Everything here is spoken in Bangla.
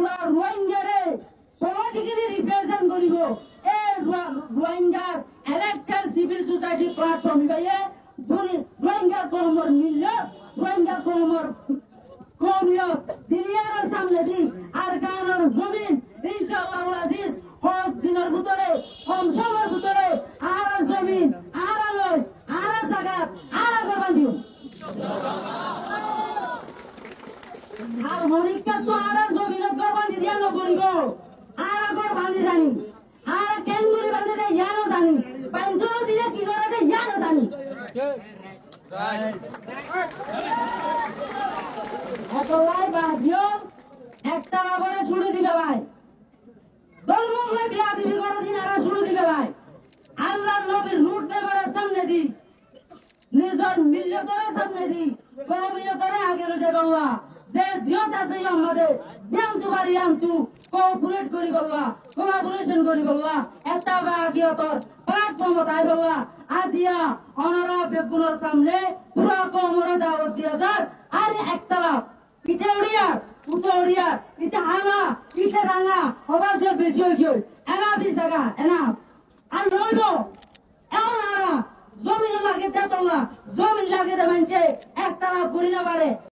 পুরা রোহিঙ্গারে পলিটিক্যালি রিপ্রেজেন্ট করিব এই রোহিঙ্গার ইলেক্টেড সিভিল সোসাইটি প্ল্যাটফর্ম গায়ে রোহিঙ্গা কলমর মিল্লত রোহিঙ্গা কলমর কমিয়ত দিনিয়ার সামনে দি আর গানের জমিন ইনশাআল্লাহ আজিজ হক দিনের ভিতরে কম সময়ের ভিতরে আর জমিন আর আলোয় আর জায়গা আর করবান দিও আর মনিকা তো আর জমিন করবান দিয়া নকরিব আর আগর বাঁধি জানি আর কেঙ্গুরি বাঁধি দে ইয়ানো জানি পাইন্তর দিলে কি করে দে ইয়ানো জানি ভাই বাজিও একটা আবারে ছুড়ে দিবে ভাই দলমুখে বিয়া দিবি করে দিন আর শুরু দিবে ভাই আল্লাহর নবীর রুট নেবারের সামনে দি নিজের মিল্লতের সামনে দি কওমিয়তের আগে রয়ে বাবা যে জিয়ত আছে আমাদের জানতু বাড়ি আনতু কোঅপারেট করি বাবা কোলাবোরেশন করি বাবা একটা বাগিয়তর প্ল্যাটফর্ম তাই বাবা আজিয়া অনারা বেগুনের সামনে পুরা কোমরে দাওয়াত দিয়া যার আরে একতলা ইতে উড়িয়া উড়িয়া ইতে হালা ইতে রাঙা আবার যে বেশি হয়ে গেল এনা বি জায়গা এনা আর রইল এখন আরা জমিন লাগে তেতলা জমিন লাগে দে মানছে একতলা করি না পারে